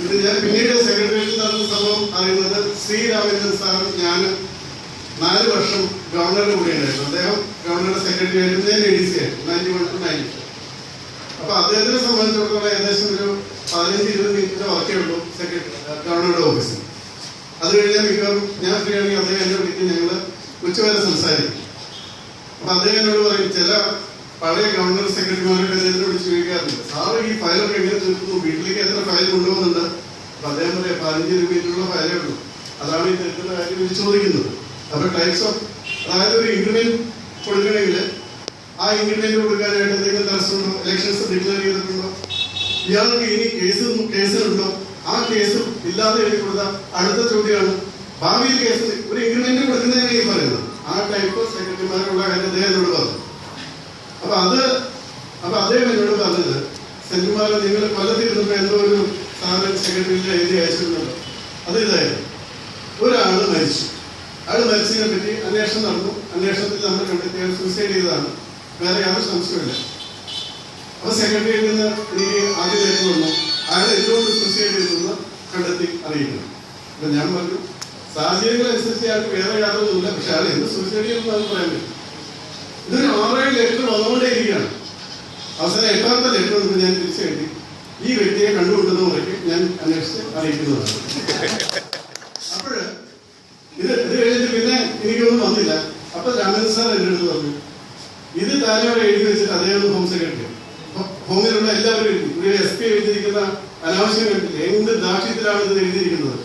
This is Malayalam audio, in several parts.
ഇത് ഞാൻ പിന്നീട് സെക്രട്ടേറിയറ്റിൽ നടന്ന സംഭവം അറിയുന്നത് ശ്രീരാമചന്ദ്രൻ സാറും ഞാനും 4 വർഷം ഗവർണറുടെ കൂടെ ഉണ്ടായിരുന്നു. അദ്ദേഹം ഗവർണറുടെ സെക്രട്ടറി ആയിരുന്നു, ഞാൻ ADC ആയിരുന്നു 91 to 94. അപ്പൊ അദ്ദേഹത്തിനെ സംബന്ധിച്ചിടത്തോളം ഏകദേശം ഒരു 15-20 മിനിറ്റിന്റെ വർക്കേ ഉള്ളൂ ഗവർണറുടെ ഓഫീസിൽ. അത് കഴിഞ്ഞാൽ മിക്കവാറും ഞാൻ ഫ്രീ ആണെങ്കിൽ അദ്ദേഹം എന്നെ വിളിക്കും, ഞങ്ങൾ ഉച്ചവരെ സംസാരിക്കും. അപ്പൊ അദ്ദേഹം എന്നോട് പറയും, ചില പഴയ ഗവർണർ സെക്രട്ടറിമാരൊക്കെ അദ്ദേഹത്തിനെ വിളിച്ച് ചോദിക്കാറുണ്ട്, സാറ് ഈ ഫയലൊക്കെ എങ്ങനെ തീർക്കുന്നു, വീട്ടിലേക്ക് എത്ര ഫയൽ കൊണ്ടുപോകുന്നുണ്ട്? അപ്പൊ അദ്ദേഹം പറയാം, 15-20 മിനിറ്റുള്ള ഫയലേ ഉള്ളൂ, അതാണ് ഈ തീർക്കുന്ന കാര്യം വിളിച്ച് ചോദിക്കുന്നത്. അപ്പൊ ടൈപ്സ് ഓഫ്, അതായത് ഒരു ഇൻക്രിമെന്റ് കൊടുക്കണമെങ്കിൽ ആ ഇൻക്രിമെന്റ് കൊടുക്കാനായിട്ട് എന്തെങ്കിലും തടസ്സമുണ്ടോ? ഇലക്ഷൻസ് ഡിക്ലെയർ ചെയ്തിട്ടുണ്ടോ? ഇയാൾക്ക് ഇനി കേസുണ്ടോ? ആ കേസ് ഇല്ലാതെ എഴുതി കൊടുത്ത അടുത്ത ചോദ്യമാണ് ഭാവിയിൽ കേസ് ഒരു ഇൻക്രിമെന്റ് കൊടുക്കുന്നതിനാണ് ഈ പറയുന്നത്. ആ ടൈപ്പ് സെക്രട്ടറിമാരുള്ള കാര്യം അദ്ദേഹം എന്നോട് പറഞ്ഞു. അപ്പൊ അദ്ദേഹം എന്നോട് പറഞ്ഞത്, സെന്റുമാർ നിങ്ങൾ കൊല്ലത്തിരുന്നപ്പോ എന്തോ ഒരു സാധനം സെക്രട്ടറിയിൽ എഴുതി അയച്ചിരുന്നല്ലോ, അത് ഇതായിരുന്നു, ഒരാള് മരിച്ചു. അയാൾ മരിച്ചതിനെ പറ്റി അന്വേഷണം നടന്നു. അന്വേഷണത്തിൽ നമ്മൾ കണ്ടെത്തി അയാൾ സൂസൈഡ് ചെയ്തതാണ്, വേറെ യാതൊരു സംശയമില്ല. അപ്പൊ സെക്രട്ടറിയിൽ നിന്ന് എനിക്ക് ആദ്യം ലേഖനം വന്നു, അയാൾ എന്തുകൊണ്ട് സൂസൈഡ് ചെയ്തെന്ന് കണ്ടെത്തി അറിയിക്കണം. അപ്പൊ ഞാൻ പറഞ്ഞു, സാഹചര്യങ്ങൾ അനുസരിച്ച് അയാൾക്ക് വേറെ യാതൊന്നുമില്ല, പക്ഷെ അയാൾ എന്ത് സൂസൈഡ് ചെയ്യുമെന്ന് അത് പറയാൻ പറ്റും. ഇതൊരു 6-7 ലെറ്റർ വന്നുകൊണ്ടേ ഇരിക്കുകയാണ്. അവസാനം 8ാമത്തെ ലെറ്റർ വന്നിട്ട് ഞാൻ തിരിച്ചെഴുതി, ഈ വ്യക്തിയെ കണ്ടുകൊണ്ടുന്ന മുറയ്ക്ക് ഞാൻ അന്വേഷിച്ച് അറിയിക്കുന്നതാണ്. അപ്പോഴ് ഇത് കഴിഞ്ഞിട്ട് പിന്നെ എനിക്കൊന്നും വന്നില്ല. അപ്പൊ രാമചന്ദ്രൻ സാർ എൻ്റെ അടുത്ത് പറഞ്ഞു, ഇത് താനോടെ എഴുതി വെച്ചിട്ട് അദ്ദേഹം ഹോം സെക്രട്ടറി, ഹോമിലുള്ള എല്ലാവരും ഒരു SP എഴുതിയിരിക്കുന്ന അനാവശ്യം കണ്ടില്ല, എന്ത് ദാക്ഷ്യത്തിലാണ് ഇത് എഴുതിയിരിക്കുന്നത്,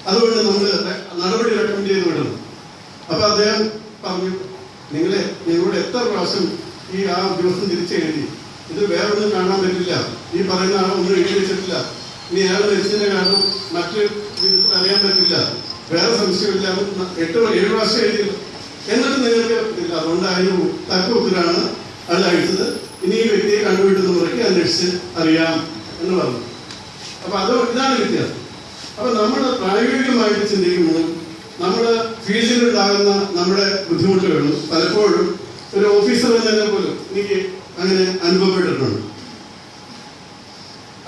അതുകൊണ്ട് നമ്മൾ നടപടി റെക്കമെൻഡ് ചെയ്ത് വിടണം. അപ്പൊ അദ്ദേഹം പറഞ്ഞു, നിങ്ങളോട് എത്ര പ്രാവശ്യം ആ ദിവസം തിരിച്ചെഴുതി, ഇത് വേറൊന്നും കാണാൻ പറ്റില്ല, ഈ പറയുന്ന ആളൊന്നും എഴുതി വെച്ചിട്ടില്ല, ഇനി അയാൾ മരിച്ചതിന്റെ കാരണം മറ്റു വിധത്തിൽ അറിയാൻ പറ്റില്ല, വേറെ സംശയമില്ല, 8-7 പ്രാവശ്യം എഴുതിയില്ല, എന്നിട്ട് നിങ്ങൾക്ക് ഇല്ല, അതുകൊണ്ട് അതിന് തക്ക ഉത്തരാണ് അത് അയച്ചത്, ഇനി ഈ വ്യക്തിയെ കണ്ടുപിടുന്ന മുറയ്ക്ക് അന്വേഷിച്ച് അറിയാം എന്ന് പറഞ്ഞു. അപ്പൊ ഇതാണ് വ്യത്യാസം. അപ്പൊ നമ്മൾ പ്രായോഗികമായിട്ട് ചിന്തിക്കുമ്പോൾ നമ്മുടെ ഫീൽഡിലുണ്ടാകുന്ന നമ്മുടെ ബുദ്ധിമുട്ടുകളും പലപ്പോഴും ഒരു ഓഫീസർ എന്നതിനെ പോലും എനിക്ക് അങ്ങനെ അനുഭവപ്പെട്ടിട്ടുണ്ട്.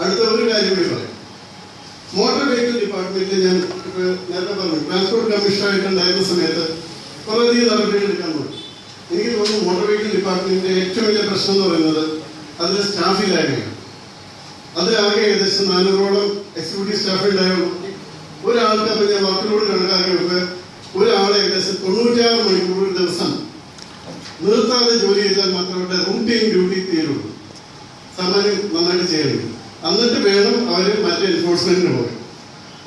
അടുത്ത ഒരു കാര്യം കൂടി പറയാം. മോട്ടോർ വെഹിക്കിൾ ഡിപ്പാർട്ട്മെന്റിൽ ഞാൻ നേരത്തെ പറഞ്ഞു, ട്രാൻസ്പോർട്ട് കമ്മീഷണറായിട്ടുണ്ടായിരുന്ന സമയത്ത് കുറേയധികം നടപടികൾ എടുക്കാൻ പോയി. എനിക്ക് തോന്നുന്നു മോട്ടോർ വെഹിക്കിൾ ഡിപ്പാർട്ട്മെന്റിന്റെ ഏറ്റവും വലിയ പ്രശ്നം എന്ന് പറയുന്നത് അതിന്റെ സ്റ്റാഫില്ലായ്മയാണ്. അതിലാകെ ഏകദേശം 400ഓളം എക്സിക്യൂട്ടീവ് സ്റ്റാഫ് ഉണ്ടായുള്ളൂ. ഒരാൾക്ക് അപ്പൊ ഞാൻ വർക്കിനോട് കണക്കാക്കിയപ്പോൾ ഒരാളെ ഏകദേശം 96 മണിക്കൂർ ഒരു ദിവസം നിർത്താതെ ജോലി ചെയ്താൽ മാത്രമേ റൂട്ടീൻ ഡ്യൂട്ടി തീരുള്ളൂ. സാമാന്യം നന്നായിട്ട് ചെയ്യണം, എന്നിട്ട് വേണം അവർ മറ്റേ എൻഫോഴ്സ്മെന്റിന് പോകാൻ.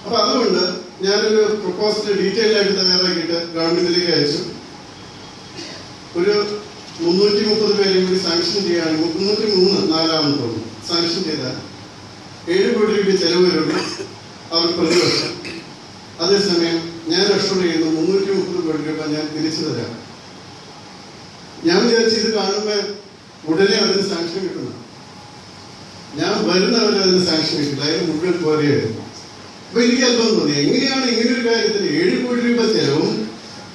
അപ്പൊ അതുകൊണ്ട് ഞാനൊരു പ്രൊപ്പോസൽ ഡീറ്റെയിൽ ആയിട്ട് തയ്യാറാക്കിയിട്ട് ഗവൺമെന്റിലേക്ക് അയച്ചു. ഒരു 330 പേരെയും കൂടി സാങ്ഷൻ ചെയ്യുകയാണെങ്കിൽ 303 തോന്നുന്നു സാങ്ഷൻ ചെയ്താൽ 7 കോടി രൂപ ചെലവ് വരുള്ളൂ അവർക്ക് പ്രതിവർഷം. അതേസമയം ഞാൻ അഷ്വർ ചെയ്യുന്നു 330 കോടി രൂപ ഞാൻ തിരിച്ചു തരാം. ഞാൻ വിചാരിച്ചു ഇത് കാണുമ്പോൾ ഉടനെ അതിന് സാങ്ഷൻ കിട്ടുന്നു. ഞാൻ വരുന്നവരെ അതിന് സാങ്ഷൻ കിട്ടില്ല, അതിന് മുഴുവൻ പോലെയായിരുന്നു. അപ്പൊ എനിക്ക് അല്പം തോന്നി, എങ്ങനെയാണ് ഇങ്ങനൊരു കാര്യത്തിന് 7 കോടി രൂപ ചെലവും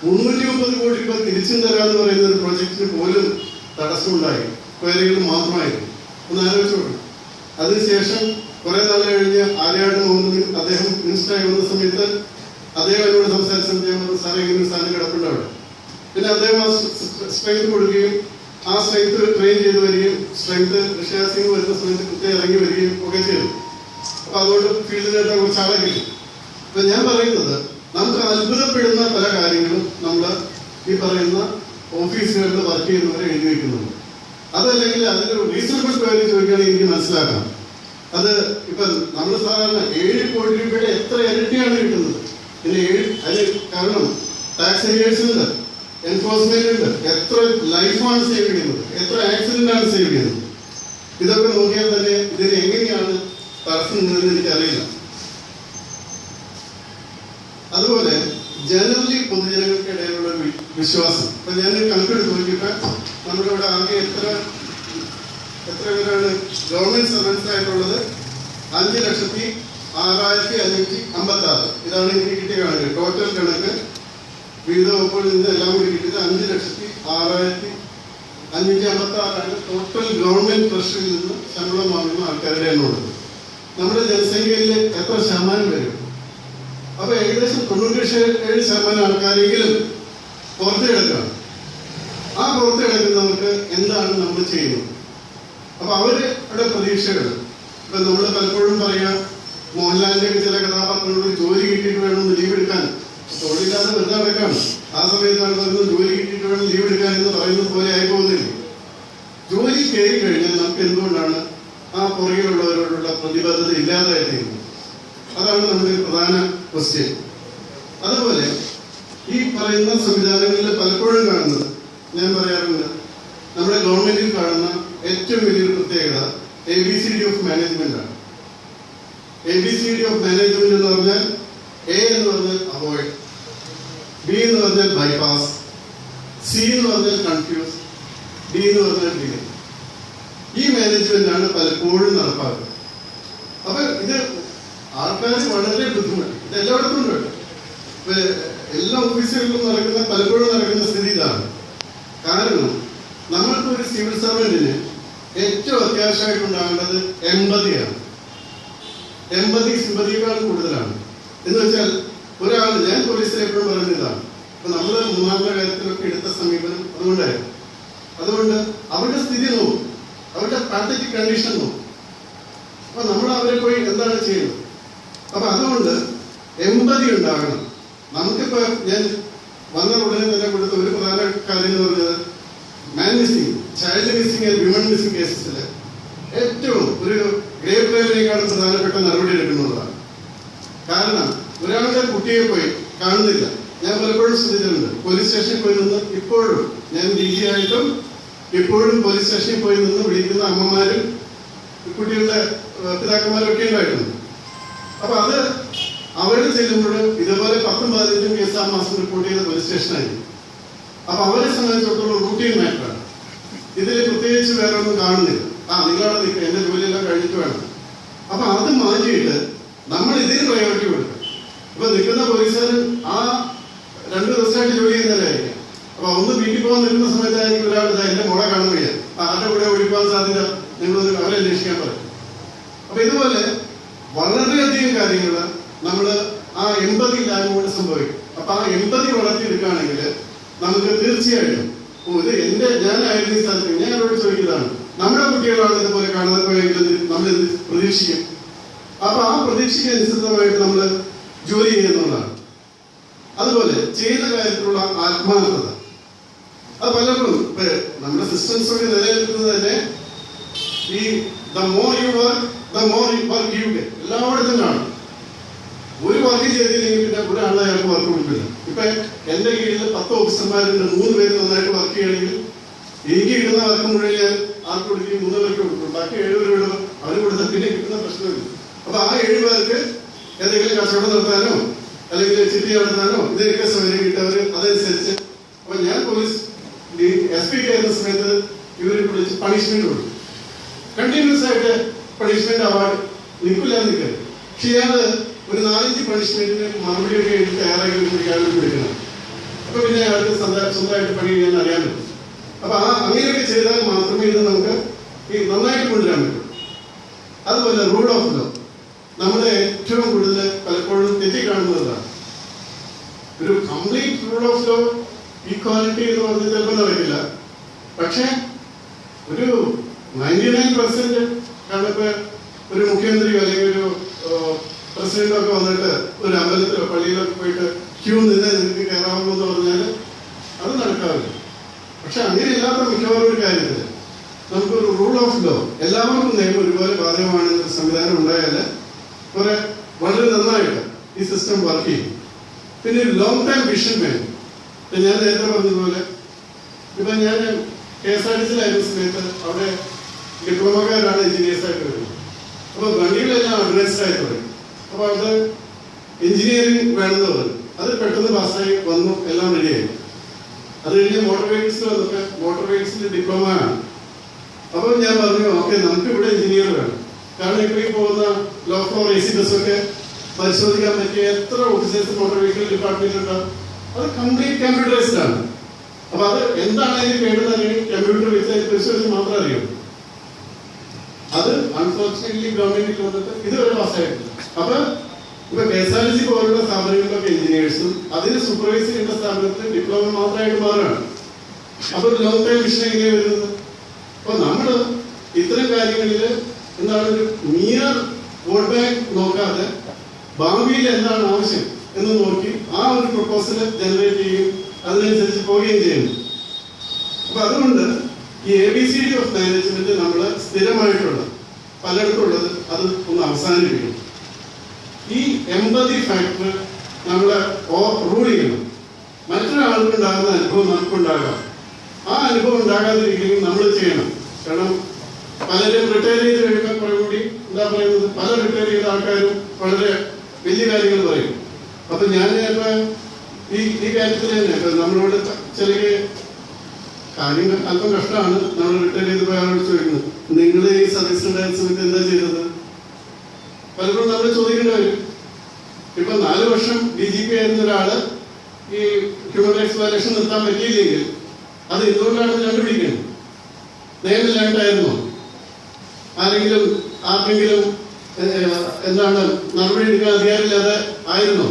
330 കോടി രൂപ തിരിച്ചും തരാമെന്ന് പറയുന്ന ഒരു പ്രൊജക്ടിന് പോലും തടസ്സമുണ്ടായി, ക്വയറികൾ മാത്രമായിരുന്നു. ഒന്ന് ആലോചിച്ചോളൂ. അതിനുശേഷം കുറെ നാൾ കഴിഞ്ഞ് ആര്യാട് മുഹമ്മദ് അദ്ദേഹം മിനിസ്റ്ററായി വന്ന സമയത്ത് അദ്ദേഹം എന്നോട് സംസാരിച്ച സമയത്ത് സാറേ ഇങ്ങനെ ഒരു സാധനം കിടപ്പുണ്ടാവും. പിന്നെ അദ്ദേഹം ആ സ്ട്രെങ്ത് കൊടുക്കുകയും ആ സ്ട്രെങ്ത് ട്രെയിൻ ചെയ്ത് വരികയും സ്ട്രെങ്ത് ഋഷിരാജ് വരുന്ന സമയത്ത് കൃത്യം ഇറങ്ങി വരികയും ഒക്കെ ചെയ്തു. അപ്പൊ അതുകൊണ്ട് ഫീൽഡിനായിട്ട് കുറച്ച് ആളെ കിട്ടും. അപ്പൊ ഞാൻ പറയുന്നത്, നമുക്ക് അത്ഭുതപ്പെടുന്ന പല കാര്യങ്ങളും നമ്മൾ ഈ പറയുന്ന ഓഫീസുകളിൽ വർക്ക് ചെയ്യുന്നവരെ എഴുതി വയ്ക്കുന്നുണ്ട്. അതല്ലെങ്കിൽ അതിന്റെ റീസണബിൾ കാര്യം ചോദിക്കുകയാണെങ്കിൽ എനിക്ക് മനസ്സിലാക്കാം. അത് ഇപ്പൊ നമ്മൾ സാധാരണ 7 കോടി രൂപയുടെ എത്ര ഇരട്ടിയാണ് കിട്ടുന്നത്. പിന്നെ അതിന് കാരണം ടാക്സ് ഏരിയേഴ്സുണ്ട്, എൻഫോഴ്സ്മെന്റ് ഉണ്ട്, എത്ര ലൈഫാണ് സേവ് ചെയ്യുന്നത്, എത്ര ആക്സിഡന്റ് ആണ് സേവ് ചെയ്യുന്നത്. ഇതൊക്കെ നോക്കിയാൽ തന്നെ ഇതിന് എങ്ങനെയാണ് തടസ്സം നിന്നതെന്ന് എനിക്കറിയില്ല. അതുപോലെ ജനറലി പൊതുജനങ്ങൾക്കിടയിലുള്ള വിശ്വാസം. ഇപ്പൊ ഞാൻ കണക്കെടുത്ത് നോക്കിയപ്പോ നമ്മുടെ ഇവിടെ ആകെ എത്ര പേരാണ് ഗവൺമെന്റ് സർവൻസ് ആയിട്ടുള്ളത്? 5,06,556. ഇതാണ് എനിക്ക് കിട്ടിയ കണക്ക്. ടോട്ടൽ കണക്ക് വിവിധ വകുപ്പുകളിൽ നിന്ന് എല്ലാം കൂടി കിട്ടിയത് 5,06,556 ടോട്ടൽ ഗവൺമെന്റ് ട്രഷറിയിൽ നിന്ന് ശമ്പളം വാങ്ങുന്ന ആൾക്കാരുടെ എണ്ണമുള്ളത്. നമ്മുടെ ജനസംഖ്യയിൽ എത്ര ശതമാനം വരും? അപ്പൊ ഏകദേശം 97% ആൾക്കാരെങ്കിലും പുറത്ത് കിടക്കണം. ആ പുറത്ത് കിടക്കുന്നവർക്ക് എന്താണ് നമ്മൾ ചെയ്യുന്നത്? അപ്പൊ അവരുടെ പ്രതീക്ഷകൾ ഇപ്പൊ നമ്മൾ പലപ്പോഴും പറയാം, മോഹൻലാലിന്റെ ചില കഥാപാത്രങ്ങളോട് ജോലി കിട്ടിയിട്ട് വേണം ലീവ് എടുക്കാൻ. തൊഴിലില്ലാതെ വെറുതെ നടക്കാണ്. ആ സമയത്താണ് പറയുന്നത് ജോലി കിട്ടിയിട്ട് വേണം ലീവ് എടുക്കാൻ എന്ന് പറയുന്നത് പോലെ ആയി പോകുന്നില്ല. ജോലി കയറി കഴിഞ്ഞാൽ നമുക്ക് എന്തുകൊണ്ടാണ് ആ പുറകിലുള്ളവരോടുള്ള പ്രതിബദ്ധത ഇല്ലാതായിത്തീരുന്നത്? അതാണ് നമ്മുടെ പ്രധാന ക്വസ്റ്റ്യൻ. അതുപോലെ ഈ പറയുന്ന സംവിധാനങ്ങളിൽ പലപ്പോഴും കാണുന്നത്, ഞാൻ പറയാറുണ്ട്, നമ്മുടെ ഗവൺമെന്റിൽ കാണുന്ന ഏറ്റവും വലിയൊരു പ്രത്യേകത ABCD ഓഫ് മാനേജ്മെന്റ് ആണ്. ABCD ഓഫ് മാനേജ്മെന്റ് എന്ന് പറഞ്ഞാൽ A എന്ന് പറഞ്ഞാൽ അവോയ്ഡ്, B എന്ന് പറഞ്ഞാൽ ബൈപാസ്, C എന്ന് പറഞ്ഞാൽ കൺഫ്യൂസ്, D എന്ന് പറഞ്ഞാൽ ഡിലേ. ഈ മാനേജ്മെന്റ് ആണ് പലപ്പോഴും നടപ്പാക്കുക. അപ്പൊ ഇത് ആൾക്കാർ വളരെ ബുദ്ധിമുട്ട്. ഇത് എല്ലായിടത്തും ഉണ്ട്. എല്ലാ ഓഫീസുകളിലും പലപ്പോഴും നടക്കുന്ന സ്ഥിതി ഇതാണ്. കാരണം നമ്മൾക്ക് ഒരു സിവിൽ സർവന്റിന് ഏറ്റവും അത്യാവശ്യമായിട്ടുണ്ടാകേണ്ടത് എമ്പതിയാണ്. എമ്പതി സിമ്പതിയേക്കാൾ കൂടുതലാണ്. എന്ന് വെച്ചാൽ ഒരാൾ, ഞാൻ പോലീസിൽ എപ്പോഴും പറയുന്നതാണ്, ഇപ്പൊ നമ്മള് മൂന്നാമത്തെ കാര്യത്തിലൊക്കെ എടുത്ത സമീപനം അതുകൊണ്ടായിരുന്നു. അതുകൊണ്ട് അവരുടെ സ്ഥിതി നോക്കും, അവരുടെ പ്രാക്ടിക്കൽ കണ്ടീഷൻ നോക്കും. അപ്പൊ നമ്മൾ അവരെ പോയി എന്താണ് ചെയ്യുന്നത്? അപ്പൊ അതുകൊണ്ട് എമ്പതി ഉണ്ടാകണം. നമുക്കിപ്പോ ഞാൻ വന്ന ഉടനെ തന്നെ കൊടുത്ത ഒരു പ്രധാന കാര്യം എന്ന് പറഞ്ഞത് man missing, child missing, women missing കേസസിൽ ഏറ്റവും ഒരു ഗ്രേവ് ട്രയലിനേക്കാളും പ്രധാനപ്പെട്ട നടപടി എടുക്കുന്നതാണ്. കാരണം ഒരാളുടെ കുട്ടിയെ പോയി കാണുന്നില്ല. ഞാൻ പലപ്പോഴും ശ്രദ്ധിച്ചിട്ടുണ്ട്, പോലീസ് സ്റ്റേഷനിൽ പോയി നിന്ന് ഇപ്പോഴും, ഞാൻ DG ആയിട്ടും ഇപ്പോഴും പോലീസ് സ്റ്റേഷനിൽ പോയി നിന്ന് വിളിക്കുന്ന അമ്മമാരും കുട്ടികളുടെ പിതാക്കന്മാരും ഒക്കെ ഉണ്ടായിട്ടുണ്ട്. അപ്പൊ അത് അവര് ചെല്ലുമ്പോഴും ഇതുപോലെ 10-15 കേസ് ആ മാസം റിപ്പോർട്ട് ചെയ്ത പോലീസ് സ്റ്റേഷനായിരുന്നു. അപ്പൊ അവരെ സംബന്ധിച്ചിടത്തോളം റൂട്ടീൻ മാറ്ററാണ്. ഇതിൽ പ്രത്യേകിച്ച് വേറെ ഒന്നും കാണുന്നില്ല. നിങ്ങളവിടെ നിൽക്കുക, എന്റെ ജോലിയെല്ലാം കഴിഞ്ഞിട്ട് വേണം. അപ്പൊ അത് മാറ്റിയിട്ട് നമ്മൾ ഇതിന് പ്രയോറിറ്റി കൊടുക്കുക. ഇപ്പൊ നിൽക്കുന്ന പോലീസുകാരൻ ആ 2 ദിവസമായിട്ട് ജോലി ചെയ്യുന്നവരായിരിക്കും. അപ്പൊ ഒന്ന് വീട്ടിൽ പോകാൻ നിൽക്കുന്ന സമയത്തായിരിക്കും ഒരാൾ എന്റെ മോളെ കാണാൻ വയ്യ, ആരുടെ കൂടെ ഒഴിപ്പാൻ സാധ്യത, നിങ്ങളൊന്ന് അവരെ അന്വേഷിക്കാൻ പറയും. അപ്പൊ ഇതുപോലെ വളരെയധികം കാര്യങ്ങൾ നമ്മൾ ആ എമ്പതി ഇല്ലായ്മ കൊണ്ട് സംഭവിക്കും. അപ്പൊ ആ എമ്പതി വളർത്തിയെടുക്കുകയാണെങ്കിൽ നമുക്ക് തീർച്ചയായിട്ടും ഇത് ഞാനായിരുന്നു ഈ സ്ഥലത്ത്, ഞാൻ അവരോട് ചോദിക്കുന്നതാണ്, നമ്മുടെ കുട്ടികളാണ് ഇതുപോലെ കാണാതെ പോയെങ്കിൽ നമ്മൾ പ്രതീക്ഷിക്കും. അപ്പൊ ആ പ്രതീക്ഷയ്ക്ക് അനുസൃതമായിട്ട് നമ്മൾ ജോലി ചെയ്യുന്നതാണ്. അതുപോലെ ചെയ്യുന്ന കാര്യത്തിലുള്ള ആത്മാർത്ഥത, അത് പലപ്പോഴും നമ്മുടെ സിസ്റ്റംസ് ഒക്കെ നിലനിൽക്കുന്നത് തന്നെ ഈ the more you work you get. എല്ലായിടത്തും കാണും. ഒരു വർക്ക് ചെയ്തില്ലെങ്കിൽ പിന്നെ ഒരാളെ അയാൾക്ക് വർക്ക് കൊടുക്കില്ല. ഇപ്പൊ എന്റെ കീഴിൽ 10 ഓഫീസർമാരുണ്ട്, 3 പേര് നന്നായിട്ട് വർക്ക് ചെയ്യണമെങ്കിൽ എനിക്ക് കിട്ടുന്ന വർക്ക് മുഴുവൻ ഞാൻ ആർക്ക് കൊടുക്കുകയും 3 പേർക്ക് കൊടുക്കും. ബാക്കി 7 പേര് വിടും. അവര് കൊടുത്താൽ പിന്നെ കിട്ടുന്ന പ്രശ്നമില്ല. അപ്പൊ ആ 7 പേർക്ക് ഏതെങ്കിലും കച്ചവടം നടത്താനോ അല്ലെങ്കിൽ ചിട്ടി നടത്താനോ ഇതിനൊക്കെ സൗകര്യം കിട്ടവര് അതനുസരിച്ച്. അപ്പൊ ഞാൻ പോലീസ് SP ആയിരുന്ന സമയത്ത് ഇവര് വിളിച്ച് പണിഷ്മെന്റ് കൊടുക്കും. കണ്ടിന്യൂസ് ആയിട്ട് പണിഷ്മെന്റ് അവാർഡ് നിൽക്കില്ലാന്ന് നിൽക്കരുത്. പക്ഷെ ഇയാള് ഒരു 4-5 പണിഷ്മെന്റിന് മറുപടിയൊക്കെ എഴുതി തയ്യാറാക്കി എടുക്കണം. അപ്പൊ പിന്നെ അയാൾക്ക് സ്വന്തമായിട്ട് പണി ചെയ്യാൻ അറിയാൻ പറ്റും. അപ്പൊ അങ്ങനെയൊക്കെ ചെയ്താൽ മാത്രമേ ഇത് നമുക്ക് ഈ നന്നായിട്ട് കൊണ്ടുവരാൻ പറ്റും. അതുപോലെ റൂൾ ഓഫ് ലോ നമ്മളെ ഏറ്റവും കൂടുതൽ പലപ്പോഴും തെറ്റിക്കാണുന്നതാണ്. ഒരു complete rule of law equality എന്ന് പറഞ്ഞ് ചിലപ്പോൾ നടക്കില്ല. പക്ഷെ ഒരു 99% കാരണം ഇപ്പൊ ഒരു മുഖ്യമന്ത്രിയോ അല്ലെങ്കിൽ ഒരു പ്രസിഡന്റോ ഒക്കെ വന്നിട്ട് ഒരു അമ്പലത്തിലോ പള്ളിയിലൊക്കെ പോയിട്ട് ക്യൂ നിന്ന് നിങ്ങൾക്ക് കയറാമോ എന്ന് പറഞ്ഞാൽ അത് നടക്കാറില്ല. പക്ഷെ അങ്ങനെയില്ലാത്ത മിക്കവാറും ഒരു കാര്യത്തിൽ നമുക്കൊരു റൂൾ ഓഫ് ലോ, എല്ലാവർക്കും നിയമം ഒരുപോലെ ബാധകമാണെന്നൊരു സംവിധാനം ഉണ്ടായാൽ വളരെ നന്നായിട്ട് ഈ സിസ്റ്റം വർക്ക് ചെയ്യും. പിന്നെ ഒരു ലോങ് ടൈം വിഷൻ വേണം. ഞാൻ നേരത്തെ പറഞ്ഞതുപോലെ ഇപ്പൊ ഞാൻ KSRTCയിലായിരുന്ന സമയത്ത് അവിടെ ഡിപ്ലോമക്കാരാണ് എഞ്ചിനീയേഴ്സായിട്ട് വരുന്നത്. അപ്പൊ വണ്ടികളെല്ലാം അഡ്വാൻസ്ഡ് ആയിട്ട് പറയും. അപ്പൊ അത് എഞ്ചിനീയറിംഗ് വേണമെന്ന് പറഞ്ഞു. അത് പെട്ടെന്ന് പാസ്സായി വന്നു, എല്ലാം റെഡിയായി. അത് കഴിഞ്ഞ് മോട്ടോർ വെഹിക്കിൾസിൽ വന്നൊക്കെ മോട്ടോർ വെഹിക്കിൾസിന്റെ ഡിപ്ലോമ ആണ്. അപ്പൊ ഞാൻ പറഞ്ഞു ഓക്കെ, നമുക്ക് ഇവിടെ എഞ്ചിനീയർ വേണം. കാരണം ഇപ്പൊ ഈ പോകുന്ന ലോ ഫ്ലോർ AC ബസ്സൊക്കെ പരിശോധിക്കാൻ പറ്റിയ എത്ര ഓഫീസേഴ്സ് മോട്ടോർ വെഹിക്കിൾ ഡിപ്പാർട്ട്മെന്റ് ഉണ്ടാവും. അത് കംപ്ലീറ്റ് കമ്പ്യൂട്ടറൈസ്ഡ് ആണ്. അപ്പൊ അത് എന്താണ് അതിന് വേണ്ടത് കമ്പ്യൂട്ടർ വെച്ച് പരിശോധിച്ച് മാത്രം അറിയും. അത് അൺഫോർച്ചുനേറ്റ്ലി ഗവൺമെന്റിൽ വന്നിട്ട് ഇതുവരെ പാസ്സായിട്ടില്ല. അപ്പൊ ഇപ്പൊ KSRTC പോലുള്ള സ്ഥാപനങ്ങളിലൊക്കെ എഞ്ചിനീയേഴ്സും അതിന് സൂപ്പർവൈസ് ചെയ്യേണ്ട സ്ഥാപനത്തിൽ ഡിപ്ലോമ മാത്രമായിട്ട് മാറുകയാണ്. അപ്പൊ ഒരു ലോങ് ടൈം മിഷൻ എങ്ങനെയാണ് വരുന്നത്? അപ്പൊ നമ്മള് ഇത്തരം കാര്യങ്ങളിൽ എന്താണ് ഒരു നിയർ വോട്ട് ബാങ്ക് നോക്കാതെ ഭാവിയിൽ എന്താണ് ആവശ്യം എന്ന് നോക്കി ആ ഒരു പ്രപ്പോസൽ ജനറേറ്റ് ചെയ്യും, അതിനനുസരിച്ച് പോവുകയും ചെയ്യുന്നു. അപ്പൊ അതുകൊണ്ട് ഈ ABCD ഓഫ് മാനേജ്മെന്റ് നമ്മൾ സ്ഥിരമായിട്ടുള്ള പലയിടത്തുള്ളത് അത് ഒന്ന് അവസാനിപ്പിക്കണം. ഈ എംപതി ഫാക്ടർ നമ്മളെ റൂൾ ചെയ്യണം. മറ്റൊരാൾക്കുണ്ടാകുന്ന അനുഭവം നമുക്കുണ്ടാകാം, ആ അനുഭവം ഉണ്ടാകാതിരിക്കുകയും നമ്മൾ ചെയ്യണം. കാരണം പലരും റിട്ടയർ ചെയ്ത് കഴിയുമ്പോൾ കുറെ കൂടി എന്താ പറയുന്നത്, പല റിട്ടയർ ചെയ്ത ആൾക്കാരും വളരെ വലിയ കാര്യങ്ങൾ പറയും. അപ്പൊ ഞാൻ ഇപ്പൊ ഈ കാര്യത്തിൽ തന്നെ നമ്മളോട് ചെറിയ കാര്യങ്ങൾ അല്പം കഷ്ടമാണ്. നമ്മൾ റിട്ടയർ ചെയ്ത് പോയ ആളോട് ചോദിക്കുന്നത്, നിങ്ങൾ ഈ സർവീസ് ഉണ്ടായിരുന്ന സമയത്ത് എന്താ ചെയ്തത്? പലപ്പോഴും നമ്മൾ ചോദിക്കേണ്ടി വരും. ഇപ്പൊ 4 വർഷം DGP ആയിരുന്ന ഒരാള് ഈ ഹ്യൂമൻ റൈറ്റ്സ് വയലേഷൻ നിർത്താൻ പറ്റിയില്ലെങ്കിൽ അത് എന്തുകൊണ്ടാണെന്ന് കണ്ടുപിടിക്കണം. നിയമമില്ലാണ്ടായിരുന്നോ? ആർക്കെങ്കിലും എന്താണ് നടപടി എടുക്കാൻ അധികാരമില്ലാതെ ആയിരുന്നോ?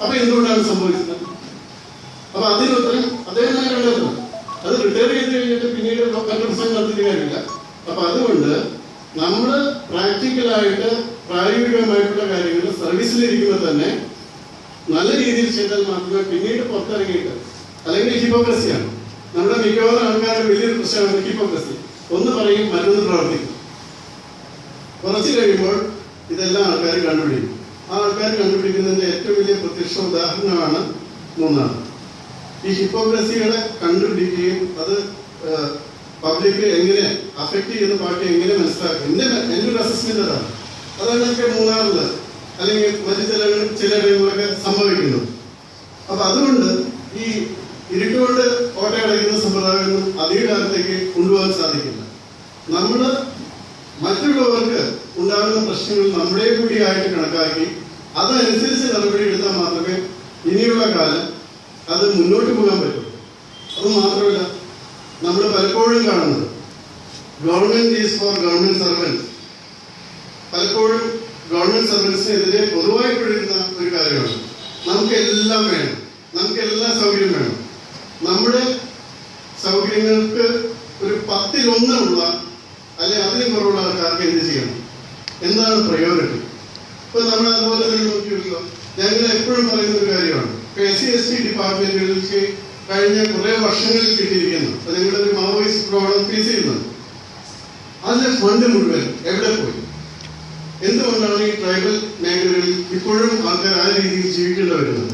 അപ്പൊ എന്തുകൊണ്ടാണ് സംഭവിച്ചത്? അപ്പൊ അതിനുത്തരം അദ്ദേഹം തന്നെ കണ്ടെത്തണം. അത് റിട്ടയർ ചെയ്ത് കഴിഞ്ഞിട്ട് പിന്നീട് പ്രസംഗം നടത്തിയിട്ട് കാര്യമില്ല. അപ്പൊ അതുകൊണ്ട് നമ്മള് പ്രാക്ടിക്കലായിട്ട് പ്രായോഗികമായിട്ടുള്ള കാര്യങ്ങൾ സർവീസിലിരിക്കുമ്പോൾ തന്നെ നല്ല രീതിയിൽ ചെയ്താൽ മാത്രമേ പിന്നീട് പുറത്തിറങ്ങിയിട്ട്, അല്ലെങ്കിൽ ഹിപ്പോക്രസിയാണ് നമ്മുടെ മിക്കവാറും ആൾക്കാരുടെ വലിയൊരു പ്രശ്നമാണ് ഹിപ്പോക്രസി. ഒന്ന് പറയും, മറ്റൊന്ന് പ്രവർത്തിക്കും. കുറച്ച് കഴിയുമ്പോൾ ഇതെല്ലാം ആൾക്കാർ കണ്ടുപിടിക്കും. ആ ആൾക്കാർ കണ്ടുപിടിക്കുന്നതിന്റെ ഏറ്റവും വലിയ പ്രത്യക്ഷ ഉദാഹരണമാണ് മൂന്നാമത്. ഈ ഹിപ്പോക്രസികളെ കണ്ടുപിടിക്കുകയും അത് പബ്ലിക് എങ്ങനെ അഫക്ട് ചെയ്യുന്ന പാർട്ടി എങ്ങനെ മനസ്സിലാക്കും. എൻ്റെ ഒരു അസസ്മെന്റ് അതാണ് എനിക്ക് മൂന്നാറുള്ളത്, അല്ലെങ്കിൽ മറ്റു ചിലയിടങ്ങളിലൊക്കെ സംഭവിക്കുന്നത്. അപ്പൊ അതുകൊണ്ട് ഈ ഇരുട്ടുകൊണ്ട് കോട്ടയടയ്ക്കുന്ന സമ്പ്രദായമൊന്നും അധികകാലത്തേക്ക് കൊണ്ടുപോകാൻ സാധിക്കില്ല. നമ്മള് മറ്റുള്ളവർക്ക് ഉണ്ടാകുന്ന പ്രശ്നങ്ങൾ നമ്മളെ കൂടിയായിട്ട് കണക്കാക്കി അതനുസരിച്ച് നടപടി എടുത്താൽ മാത്രമേ ഇനിയുള്ള കാലം അത് മുന്നോട്ട് പോകാൻ പറ്റും. അത് മാത്രമല്ല, നമ്മൾ പലപ്പോഴും കാണുന്നത് government is for government servants. പലപ്പോഴും ഗവൺമെന്റ് സർവൻസിനെതിരെ പൊതുവായി പെടുന്ന ഒരു കാര്യമാണ്, നമുക്ക് എല്ലാം വേണം, നമുക്ക് എല്ലാ സൗകര്യം വേണം. നമ്മുടെ സൗകര്യങ്ങൾക്ക് ഒരു 10-1 അല്ലെ അതിന് കുറവുള്ള ആൾക്കാർക്ക് എന്ത് ചെയ്യണം, എന്താണ് പ്രയോറിറ്റി? ഇപ്പൊ നമ്മൾ അതുപോലെ തന്നെ നോക്കിയല്ലോ, ഞങ്ങൾ എപ്പോഴും പറയുന്ന ഒരു കാര്യമാണ്, SC/ST ഡിപ്പാർട്ട്മെന്റുകൾക്ക് കഴിഞ്ഞ കുറെ വർഷങ്ങളിൽ കിട്ടിയിരിക്കുന്നു. അപ്പൊ നിങ്ങളൊരു മാവോയിസ്റ്റ് പ്രോബ്ലം ഫേസ് ചെയ്യുന്നുണ്ട്. അതിന്റെ ഫണ്ട് മുഴുവൻ എവിടെ പോയി? എന്തുകൊണ്ടാണ് ഈ ട്രൈബൽ മേഖലകളിൽ ഇപ്പോഴും ആൾക്കാർ ആ രീതിയിൽ ജീവിക്കേണ്ടി വരുന്നത്?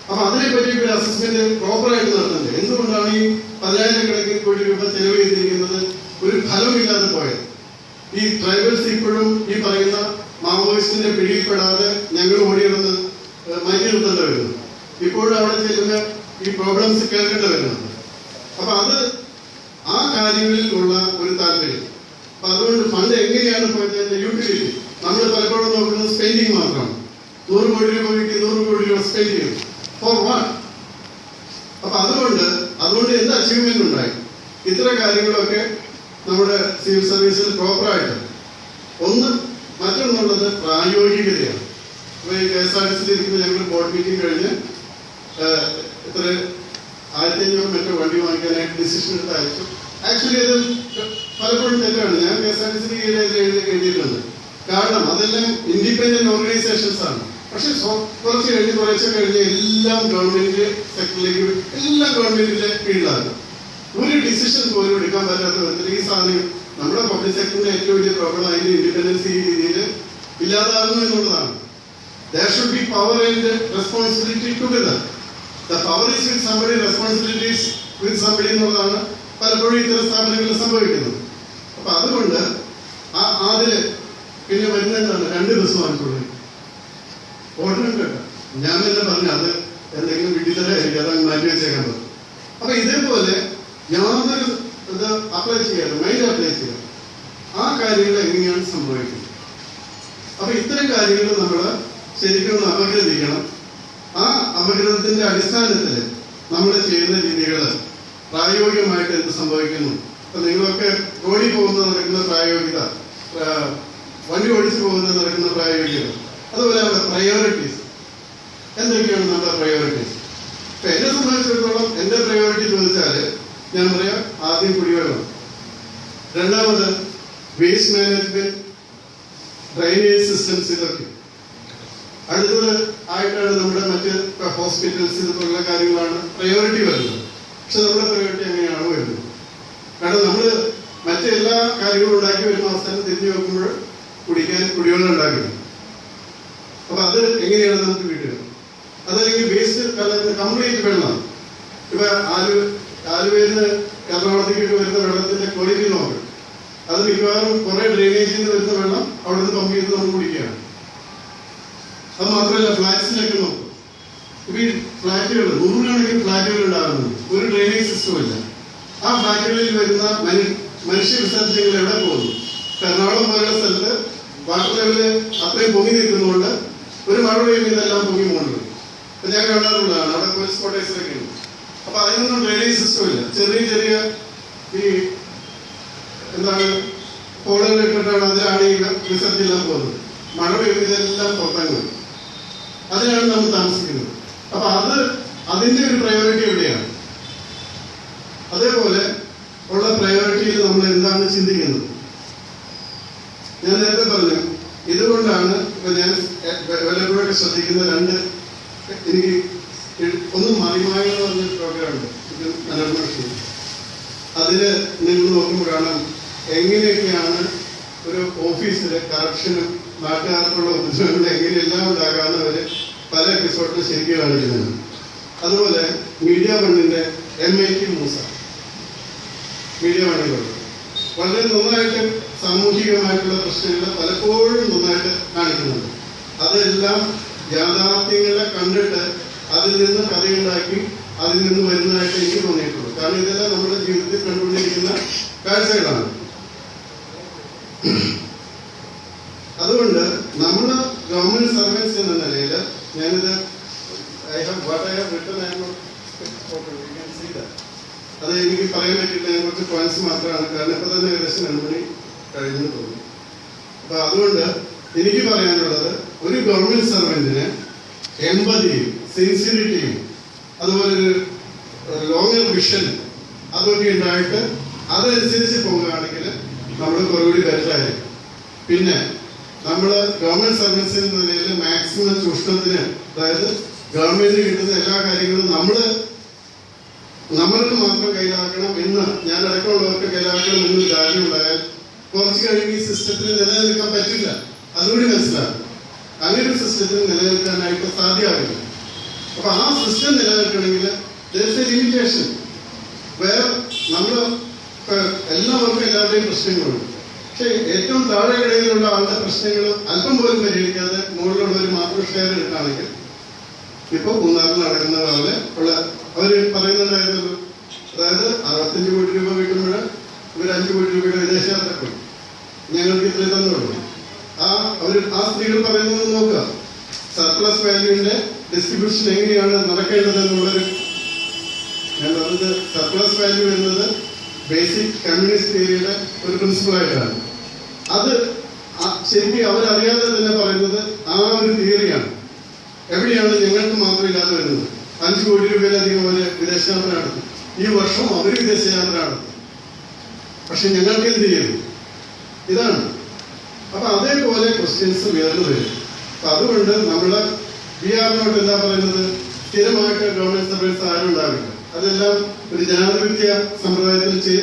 അപ്പൊ അതിനെ പറ്റി ഒരു അസസ്മെന്റ് പ്രോപ്പറായിട്ട് നടത്തുന്നത്. എന്തുകൊണ്ടാണ് ഈ 10,000 കോടി രൂപ ചെലവ് ചെയ്തിരിക്കുന്നത് ഒരു ഫലമില്ലാതെ പോയത്? ഈ ട്രൈബൽസ് ഇപ്പോഴും ഈ പറയുന്ന മാവോയിസ്റ്റിന്റെ പിടിയിൽപ്പെടാതെ ഞങ്ങൾ ഓടിയിടുന്നത് മാറ്റി നിർത്തേണ്ടി വരുന്നു. ഇപ്പോഴും അവിടെ ചെല്ലുന്ന ഈ പ്രോബ്ലംസ് കേൾക്കേണ്ടി വരുന്നുണ്ട്. അപ്പൊ അത് ആ കാര്യങ്ങളിൽ ഉള്ള ഒരു താല്പര്യം. അപ്പൊ അതുകൊണ്ട് ഫണ്ട് എങ്ങനെയാണ് പോയത്? യൂട്ടിലിറ്റി. നമ്മൾ പലപ്പോഴും നോക്കുന്നത് സ്പെൻഡിങ് മാത്രമാണ്. 100 കോടി രൂപ കിട്ടി, 100 കോടി രൂപ സ്പെൻഡ് ചെയ്യും. For what? അപ്പൊ അതുകൊണ്ട് എന്ത് അച്ചീവ്മെന്റ് ഉണ്ടായി? ഇത്തരം കാര്യങ്ങളൊക്കെ നമ്മുടെ സിവിൽ സർവീസിൽ പ്രോപ്പറായിട്ട് മറ്റൊന്നുള്ളത് പ്രായോഗികതയാണ്. ഇപ്പൊ ഈ KSRTC ഇരിക്കുമ്പോൾ ഞങ്ങൾ ബോർഡ് മീറ്റിംഗ് കഴിഞ്ഞ് ഇത്ര 1500 മറ്റോ വണ്ടി വാങ്ങിക്കാനായിട്ട് ഡിസിഷൻ എടുത്ത് അയച്ചു. ആക്ച്വലി അത് പലപ്പോഴും തെറ്റാണ്. ഞാൻ KSRTC എഴുതിയിട്ടുണ്ട്. കാരണം അതെല്ലാം ഇൻഡിപെൻഡന്റ് ഓർഗനൈസേഷൻസ് ആണ്. പക്ഷെ കുറച്ച് കഴിഞ്ഞ് എല്ലാം ഗവൺമെന്റ് സെക്ടറിലേക്ക്, എല്ലാം ഗവൺമെന്റിന്റെ കീഴിലാണ്. ഒരു ഡിസിഷൻ പോലും എടുക്കാൻ പറ്റാത്ത വിധത്തിൽ ഈ സാധനം നമ്മുടെ പബ്ലിക് സെക്ടറിന്റെ ഏറ്റവും വലിയ പ്രോബ്ലം അതിന്റെ ഇൻഡിപെൻഡൻസ് ഈ രീതിയിൽ ഇല്ലാതാകുന്നു എന്നുള്ളതാണ്. There should be power and responsibility together. The power is with somebody, responsibility is with somebody എന്നുള്ളതാണ് പലപ്പോഴും ഇത്തരം സ്ഥാപനങ്ങളിൽ സംഭവിക്കുന്നത്. അപ്പൊ അതുകൊണ്ട് അതില് പിന്നെ വരുന്നതാണ് 2 ബസ് വാങ്ങിച്ചുള്ളൂ. ഓർഡറും കേട്ടോ, ഞാൻ തന്നെ പറഞ്ഞു അത് എന്തെങ്കിലും വിഡിത്തരായിരിക്കും, അതങ്ങ് മാറ്റി വെച്ചേക്കേണ്ടത്. അപ്പൊ ഇതേപോലെ യാതൊരു ഇത് അപ്ലൈ ചെയ്യാതെ മൈൻഡ് അപ്ലൈ ചെയ്യുക, ആ കാര്യങ്ങൾ എങ്ങനെയാണ് സംഭവിക്കുന്നത്? അപ്പൊ ഇത്തരം കാര്യങ്ങൾ നമ്മൾ ശരിക്കും ഒന്ന് അപഗ്രഥിക്കണം. ആ അപഗ്രഥത്തിന്റെ അടിസ്ഥാനത്തിൽ നമ്മൾ ചെയ്യുന്ന രീതികൾ പ്രായോഗികമായിട്ട് എന്ത് സംഭവിക്കുന്നു നിങ്ങളൊക്കെ റോഡിൽ പോകുന്നത് നടക്കുന്ന പ്രായോഗികത, വണ്ടി ഓടിച്ചു പോകുന്നത് നടക്കുന്ന പ്രായോഗികത, അതുപോലെ നമ്മുടെ പ്രയോറിറ്റീസ് എന്തൊക്കെയാണ് നമ്മുടെ പ്രയോറിറ്റീസ്. ഇപ്പൊ എന്നെ സംബന്ധിച്ചിടത്തോളം എന്റെ പ്രയോറിറ്റി ചോദിച്ചാല് ഞാൻ പറയാം, ആദ്യം കുടിവെള്ളം, രണ്ടാമത് വേസ്റ്റ് മാനേജ്മെന്റ്, ഡ്രൈനേജ് സിസ്റ്റംസ്, ഇതൊക്കെ. അടുത്തത് ആയിട്ടാണ് നമ്മുടെ മറ്റ് ഹോസ്പിറ്റൽസ്, ഇതുപോലുള്ള കാര്യങ്ങളാണ് പ്രയോറിറ്റി വരുന്നത്. പക്ഷെ നമ്മുടെ പ്രയോറിറ്റി എങ്ങനെയാണ് വരുന്നത്? കാരണം നമ്മള് മറ്റെല്ലാ കാര്യങ്ങളും ഉണ്ടാക്കി വരുന്ന അവസാനം തിരിഞ്ഞു നോക്കുമ്പോൾ കുടിവെള്ളം ഉണ്ടാക്കുന്നത്. അപ്പൊ അത് എങ്ങനെയാണ് നമുക്ക് കിട്ടുക? അതല്ലെങ്കിൽ വേസ്റ്റ് കലർന്ന് കംപ്ലീറ്റ് വെള്ളം. ഇപ്പൊ ആലുവയിൽ എറണാകുളത്തേക്ക് വരുന്ന വെള്ളത്തിന്റെ ക്വാളിറ്റി നോക്കണം. അത് മിക്കവാറും കുറെ ഡ്രെയിനേജിൽ നിന്ന് വരുന്ന വെള്ളം അവിടെ നിന്ന് പമ്പ് ചെയ്ത് നമ്മൾ കുടിക്കുകയാണ്. അത് മാത്രമല്ല, ഫ്ലാറ്റ്സിലൊക്കെ നോക്കും. ഇപ്പൊ ഈ ഫ്ലാറ്റുകൾ, നൂറുകണക്കിന് ഫ്ലാറ്റുകൾ ഉണ്ടാകുന്നത്, ഒരു ഡ്രെയിനേജ് സിസ്റ്റം ഇല്ല. ആ ഫ്ലാറ്റുകളിൽ വരുന്ന മനുഷ്യ വിസർജ്യങ്ങൾ എവിടെ പോകുന്നു? എറണാകുളം പോലുള്ള സ്ഥലത്ത് വാട്ടർ ലെവല് അത്രയും പൊങ്ങി നിൽക്കുന്നതുകൊണ്ട് ഒരു മഴ പെയ്യുമ്പോൾ ഇതെല്ലാം പൊങ്ങി പോകുന്നുണ്ട്. ഞാൻ കാണാറുള്ളതാണ്, അവിടെ പോലീസ് ക്വാർട്ടേഴ്സിലൊക്കെ ഉണ്ട്. അപ്പൊ അതിനൊന്നും ഡ്രെയിനേജ് സിസ്റ്റം ഇല്ല. ചെറിയ ചെറിയ ഈ എന്താണ് ഹോളുകൾ ഇട്ടിട്ടാണ് അതിലാണ് ഈ വിസർജ്യം പോകുന്നത്. മഴ പെയ്യുമ്പോൾ ഇതെല്ലാം പുറത്തേക്ക് വരും. അതിനാണ് നമ്മൾ താമസിക്കുന്നത്. അപ്പൊ അതിന്റെ ഒരു പ്രയോറിറ്റി എവിടെയാണ്? അതേപോലെ ഉള്ള പ്രയോറിറ്റിയിൽ നമ്മൾ എന്താണ് ചിന്തിക്കുന്നത്? ഞാൻ നേരത്തെ പറഞ്ഞു, ഇതുകൊണ്ടാണ് ഇപ്പൊ ഞാൻ വല്ലപ്പോഴൊക്കെ ശ്രദ്ധിക്കുന്ന രണ്ട്, എനിക്ക് ഒന്ന് മറിമായ എന്ന് പറഞ്ഞൊരു പ്രോഗ്രാം ഉണ്ട്, മനോരമ. അതില് നിങ്ങൾ നോക്കുമ്പോഴാണ് എങ്ങനെയൊക്കെയാണ് ഒരു ഓഫീസിലെ കറപ്ഷനും നാട്ടുകാർക്കുള്ള ഉദ്യോഗങ്ങൾ എങ്ങനെയെല്ലാം ഉണ്ടാകാവുന്നവര് പല എപ്പിസോഡിലും ശരിക്കും കാണിക്കുന്നത്. അതുപോലെ മീഡിയ വണ്ണിന്റെ MIT മൂസ, മീഡിയ വണ്ണിലുള്ള വളരെ നന്നായിട്ട് സാമൂഹികമായിട്ടുള്ള പ്രശ്നങ്ങൾ പലപ്പോഴും നന്നായിട്ട് കാണിക്കുന്നുണ്ട്. അതെല്ലാം യാഥാർത്ഥ്യങ്ങളെ കണ്ടിട്ട് അതിൽ നിന്ന് കഥയുണ്ടാക്കി അതിൽ നിന്ന് വരുന്നതായിട്ട് എനിക്ക് തോന്നിയിട്ടുള്ളൂ. കാരണം ഇതെല്ലാം നമ്മുടെ ജീവിതത്തിൽ കണ്ടുകൊണ്ടിരിക്കുന്ന കാഴ്ചകളാണ്. അതുകൊണ്ട് നമ്മുടെ ഗവൺമെന്റ് സർവീസ് എന്ന നിലയിൽ ഞാനിത് അത് എനിക്ക് പറയാൻ പറ്റില്ല. ഞാൻ കുറച്ച് പോയിന്റ്സ് മാത്രമാണ്, കാരണം ഇപ്പൊ തന്നെ ഏകദേശം 2 മണി കഴിഞ്ഞു തോന്നി. അപ്പൊ അതുകൊണ്ട് എനിക്ക് പറയാനുള്ളത്, ഒരു ഗവൺമെന്റ് സർവന്റിന് എമ്പതിയും സിൻസിയറിറ്റിയും അതുപോലെ ഒരു ലോങ്ങർ വിഷൻ അതൊക്കെ ഉണ്ടായിട്ട് അതനുസരിച്ച് പോവുകയാണെങ്കിൽ നമ്മൾ കുറച്ചുകൂടി ബെറ്ററായിരിക്കും. പിന്നെ നമ്മള് ഗവൺമെന്റ് സർവീസ് എന്ന നിലയിൽ മാക്സിമം ചൂഷണത്തിന്, അതായത് ഗവൺമെന്റിന് കിട്ടുന്ന എല്ലാ കാര്യങ്ങളും നമ്മൾക്ക് മാത്രം കയ്യിലാക്കണം എന്ന്, ഞാൻ അടക്കമുള്ളവർക്ക് കയ്യിലാക്കണം എന്നൊരു ധാരണ ഉണ്ടായാൽ കുറച്ച് കഴിയുമ്പോൾ ഈ സിസ്റ്റത്തിൽ നിലനിൽക്കാൻ പറ്റില്ല. അതുകൂടി മനസ്സിലാക്കും. അങ്ങനെ ഒരു സിസ്റ്റത്തിൽ നിലനിൽക്കാനായിട്ട് സാധ്യമാകില്ല. അപ്പൊ ആ സിസ്റ്റം നിലനിൽക്കണമെങ്കിൽ ലിമിറ്റേഷൻ. വേറെ നമ്മള് എല്ലാവർക്കും എല്ലാവരുടെയും പ്രശ്നങ്ങളുണ്ട്. പക്ഷെ ഏറ്റവും താഴെ ഇടയിലുള്ള ആളുടെ പ്രശ്നങ്ങൾ അല്പം പോലും പരിഹരിക്കാതെ മുകളിലുള്ളവർ മാത്രം ഷെയർ എടുക്കുകയാണെങ്കിൽ, ഇപ്പൊ മൂന്നാറിൽ നടക്കുന്ന പോലെ അവര് പറയുന്നുണ്ടായിരുന്നല്ലോ, അതായത് 65 കോടി രൂപ കിട്ടുമ്പോൾ ഇവർ 5 കോടി രൂപയുടെ വിദേശയാത്ര പോയി, ഞങ്ങൾക്ക് ഇത്രേ തന്നുള്ളൂ. ആ സ്ത്രീകൾ പറയുന്നത് നോക്കുക, സർപ്ലസ് വാല്യൂവിന്റെ ഡിസ്ട്രിബ്യൂഷൻ എങ്ങനെയാണ് നടക്കേണ്ടതെന്നുള്ളൊരു, ഞാൻ പറഞ്ഞത് സർപ്ലസ് വാല്യൂ എന്നത് ബേസിക് കമ്മ്യൂണിസ്റ്റ് തിയറിയുടെ ഒരു പ്രിൻസിപ്പിളായിട്ടാണ്. അത് ശരിക്കും അവരറിയാതെ തന്നെ പറയുന്നത് ആ ഒരു തിയറിയാണ്. എവിടെയാണ് ഞങ്ങൾക്ക് മാത്രം ഇല്ലാതെ വരുന്നത്? 5 കോടി രൂപയിലധികം അവര് വിദേശയാത്ര നടത്തി. ഈ വർഷം അവർ വിദേശയാത്ര നടത്തി. പക്ഷെ ഞങ്ങൾക്ക് എന്ത് ചെയ്തു? ഇതാണ്. അപ്പൊ അതേപോലെ ക്വസ്റ്റ്യൻസ് ഉയർന്നു വരും. അപ്പൊ അതുകൊണ്ട് നമ്മള് ബിആറിനോട്ട് എന്താ പറയുന്നത്, സ്ഥിരമായിട്ട് ഗവൺമെന്റ് സർവീസ് ആരും ഉണ്ടാവില്ല. അതെല്ലാം ഒരു ജനാധിപത്യ സമ്പ്രദായത്തിൽ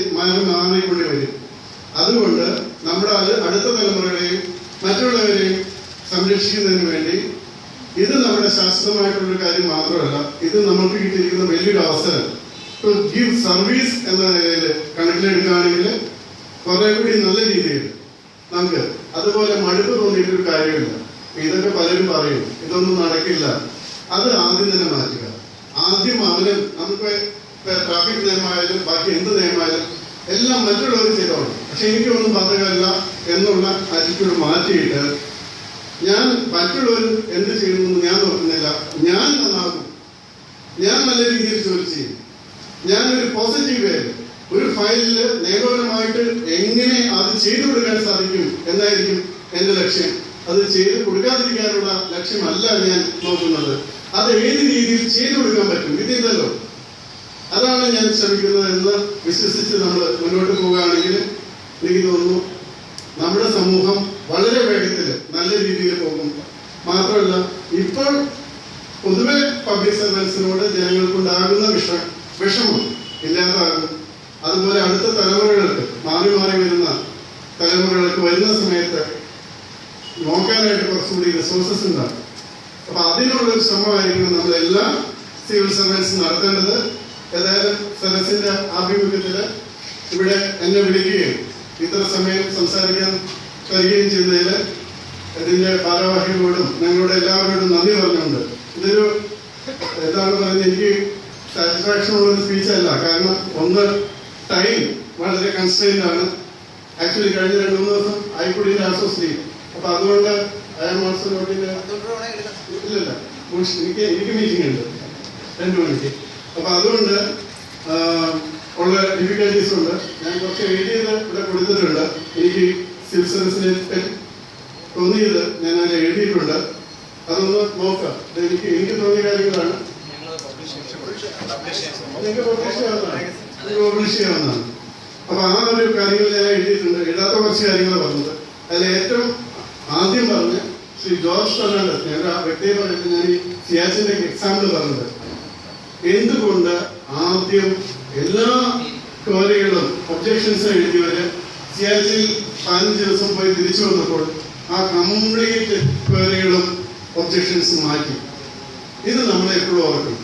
മാറിക്കൊണ്ട് വരും. അതുകൊണ്ട് നമ്മുടെ അടുത്ത തലമുറകളെയും മറ്റുള്ളവരെയും സംരക്ഷിക്കുന്നതിന് വേണ്ടി ഇത് നമ്മുടെ ശാശ്വതമായിട്ടുള്ളൊരു കാര്യം മാത്രമല്ല, ഇത് നമുക്ക് കിട്ടിയിരിക്കുന്ന വലിയൊരു അവസരം. ടു ഗിവ് സർവീസ് എന്ന നിലയിൽ കണക്കിലെടുക്കുകയാണെങ്കിൽ കുറെ കൂടി നല്ല രീതിയിൽ നമുക്ക് അതുപോലെ മടുപ്പ് തോന്നിയിട്ടൊരു കാര്യമില്ല. ഇതൊക്കെ പലരും പറയും ഇതൊന്നും നടക്കില്ല. അത് ആദ്യം തന്നെ മാറ്റുക. ആദ്യം നമുക്ക് ട്രാഫിക് നിയമമായാലും ബാക്കി എന്ത് നിയമമായാലും എല്ലാം മറ്റുള്ളവർ ചെയ്തോളും, പക്ഷെ എനിക്കൊന്നും ബാധകമല്ല എന്നുള്ള ആറ്റിറ്റ്യൂഡ് മാറ്റിയിട്ട് ഞാൻ മറ്റുള്ളവർ എന്ത് ചെയ്യുന്നു ഞാൻ നോക്കുന്നില്ല, ഞാൻ നന്നാകും, ഞാൻ നല്ല രീതിയിൽ ജോലി ചെയ്യും, ഞാനൊരു പോസിറ്റീവ് വേ, ഒരു ഫയലിൽ നിയമപരമായിട്ട് എങ്ങനെ അത് ചെയ്തു കൊടുക്കാൻ സാധിക്കും എന്നായിരിക്കും എന്റെ ലക്ഷ്യം. അത് ചെയ്ത് കൊടുക്കാതിരിക്കാനുള്ള ലക്ഷ്യമല്ല ഞാൻ നോക്കുന്നത്. അത് ഏത് രീതിയിൽ ചെയ്തു കൊടുക്കാൻ പറ്റും ഇതില്ലല്ലോ, അതാണ് ഞാൻ ശ്രമിക്കുന്നത് എന്ന് വിശ്വസിച്ച് നമ്മൾ മുന്നോട്ട് പോവുകയാണെങ്കിൽ എനിക്ക് തോന്നുന്നു നമ്മുടെ സമൂഹം വളരെ വേഗത്തിൽ നല്ല രീതിയിൽ പോകും. മാത്രമല്ല, ഇപ്പോൾ പൊതുവെ പബ്ലിക് സർവീസിനോട് ജനങ്ങൾക്കുണ്ടാകുന്ന വിഷമം ഇല്ലാതാകും. അതുപോലെ അടുത്ത തലമുറകൾക്ക്, മാറി മാറി വരുന്ന തലമുറകൾക്ക് വരുന്ന സമയത്ത് നോക്കാനായിട്ട് കുറച്ചുകൂടി റിസോഴ്സസ് ഉണ്ടാകും. അപ്പൊ അതിനുള്ളൊരു ശ്രമമായിരിക്കണം നമ്മളെല്ലാ സിവിൽ സർവീസും നടത്തേണ്ടത്. ഏതായാലും സദസ്സിന്റെ ആഭിമുഖ്യത്തില് ഇവിടെ എന്നെ വിളിക്കുകയും ഇത്ര സമയം സംസാരിക്കാൻ തരികയും ചെയ്തതിൽ ഇതിന്റെ ഭാരവാഹികളോടും ഞങ്ങളുടെ എല്ലാവരോടും നന്ദി പറഞ്ഞുകൊണ്ട്, ഇതൊരു എന്താണ് പറയുന്നത്, എനിക്ക് സാറ്റിസ്ഫാക്ഷൻ ഉള്ള സ്പീച്ച് അല്ല. കാരണം ഒന്ന്, ടൈം വളരെ കൺസ്ട്രെയിൻഡ് ആണ്. ആക്ച്വലി കഴിഞ്ഞ 2-3 ദിവസം ആയിക്കൂടിന്റെ അസോസിയേറ്റ്. അപ്പൊ അതുകൊണ്ട് ഇല്ലല്ല, എനിക്ക് മീറ്റിംഗ് ഉണ്ട് 2 മണിക്ക്. അപ്പൊ അതുകൊണ്ട് ഉള്ള ഡിഫിക്കൽട്ടീസ് ഉണ്ട്. ഞാൻ കുറച്ച് എഴുതിയത് ഇവിടെ കൊടുത്തിട്ടുണ്ട്. എനിക്ക് സിവിൽ സർവീസിനെ തോന്നിയത് ഞാൻ അതിൽ എഴുതിയിട്ടുണ്ട്. അതൊന്ന് നോക്കാം. എനിക്ക് തോന്നിയ കാര്യങ്ങളാണ്. പബ്ലിഷ് ചെയ്യാവുന്നതാണ്. അപ്പൊ ആ ഒരു കാര്യങ്ങൾ ഞാൻ എഴുതിയിട്ടുണ്ട്. എഴുതാത്ത കുറച്ച് കാര്യങ്ങൾ പറഞ്ഞത്. അതിൽ ഏറ്റവും ആദ്യം പറഞ്ഞ ശ്രീ ജോർജ് ഫെർണാണ്ടസ്, ഞാൻ ആ വ്യക്തിയെ പറഞ്ഞിട്ട് ഞാൻ ഈ സിയാച്ചിന്റെ എക്സാമ്പിൾ പറഞ്ഞത്, എന്തുകൊണ്ട് ആദ്യം എല്ലാ ക്വറികളും ഒബ്ജക്ഷൻസും എഴുതിയവര് സിയാച്ചിൽ 15 ദിവസം പോയി തിരിച്ചു വന്നപ്പോൾ ആ കംപ്ലീറ്റ് ക്വറികളും ഒബ്ജക്ഷൻസും മാറ്റി. ഇത് നമ്മൾ എപ്പോഴും ഓർക്കണം.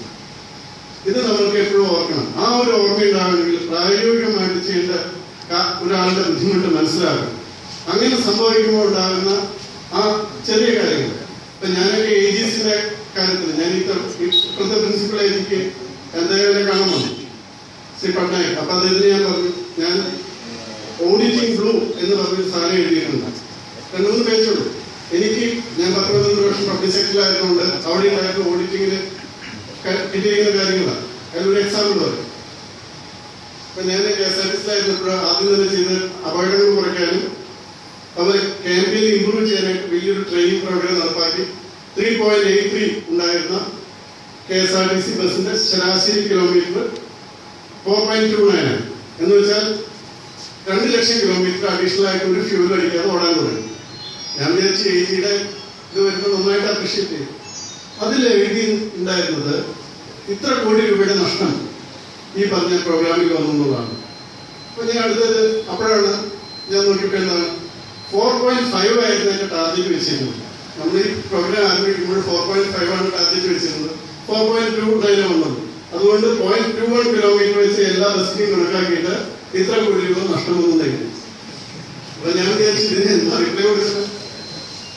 ഇത് നമ്മൾക്ക് എപ്പോഴും ഓർക്കണം. ആ ഒരു ഓർമ്മയുണ്ടാകണമെങ്കിൽ പ്രായോഗികമായിട്ട് ചെയ്യേണ്ട ഒരാളുടെ ബുദ്ധിമുട്ട് മനസ്സിലാക്കണം. അങ്ങനെ സംഭവിക്കുമ്പോൾ ഉണ്ടാകുന്ന ആ ചെറിയ കാര്യങ്ങൾ. ഇപ്പൊ ഞാനൊക്കെ AGCയുടെ കാര്യത്തിൽ ഞാൻ ഇപ്പോഴത്തെ പ്രിൻസിപ്പളെ എനിക്ക് എന്തായാലും കാണാൻ വന്നു, ശ്രീ പട്നായക്. അപ്പൊ അതിന് ഞാൻ പറഞ്ഞു, ഞാൻ ഓഡിറ്റിംഗ് ബ്ലൂ എന്ന് പറഞ്ഞൊരു സാധനം എഴുതിയിട്ടുണ്ട്. 2-3 പേജുള്ളൂ. എനിക്ക് ഞാൻ 10-15 വർഷം പബ്ലിക് സെക്ടറിലായതുകൊണ്ട് അവിടെ ഉണ്ടായിരുന്ന ഓഡിറ്റിങ്ങിന് കിട്ടിയിരിക്കുന്ന കാര്യങ്ങളാണ്. അതിലൊരു എക്സാമ്പിൾ പറയും. അപ്പൊ ഞാൻ KSRTC ആദ്യം തന്നെ ചെയ്ത് അപകടങ്ങൾ കുറയ്ക്കാനും അവർ ക്യാമ്പയിൻ ഇംപ്രൂവ് ചെയ്യാനായിട്ട് വലിയൊരു ട്രെയിനിങ് പ്രോഗ്രാം നടപ്പാക്കി. 3.83 ഉണ്ടായിരുന്ന KSRTC ബസിന്റെ ശരാശരി കിലോമീറ്റർ 4.29 എന്ന് വെച്ചാൽ 2 ലക്ഷം കിലോമീറ്റർ അഡീഷണൽ ആയിട്ട് ഒരു ഫ്യൂൽ അടിക്കാതെ ഓടാൻ തുടങ്ങി. ഞാൻ വിചാരിച്ച് AGയുടെ ഇത് വരുമ്പോൾ നന്നായിട്ട് അപ്രീഷിയേറ്റ് ചെയ്യും. അതിൽ എഴുതി ഉണ്ടായിരുന്നത് ഇത്ര കോടി രൂപയുടെ നഷ്ടം ഈ പറഞ്ഞ പ്രോഗ്രാമിൽ വന്നു എന്നുള്ളതാണ്. അപ്പൊ ഞാൻ അടുത്തത് അപ്പോഴാണ് ഞാൻ നോക്കിയപ്പോൾ എന്താണ് 4.5 ആയിരുന്നു എന്റെ ടാർഗറ്റ് വെച്ചിരുന്നത്. നമ്മൾ ഈ പ്രോഗ്രാം ആരംഭിക്കുമ്പോൾ 4.5 ആണ് ടാർഗറ്റ് വെച്ചിരുന്നത്. 4.2 ട്രെയിൻ വന്നത്. അതുകൊണ്ട് 0.21 കിലോമീറ്റർ വെച്ച് എല്ലാ ബസ്സിനും കണക്കാക്കിയിട്ട് ഇത്ര കോടി രൂപ നഷ്ടമൊന്നുണ്ടായിരുന്നു. അപ്പൊ ഞാൻ വിചാരിച്ചു ഇതിന് എന്താ റിപ്ലൈ കൊടുക്കുന്നത്.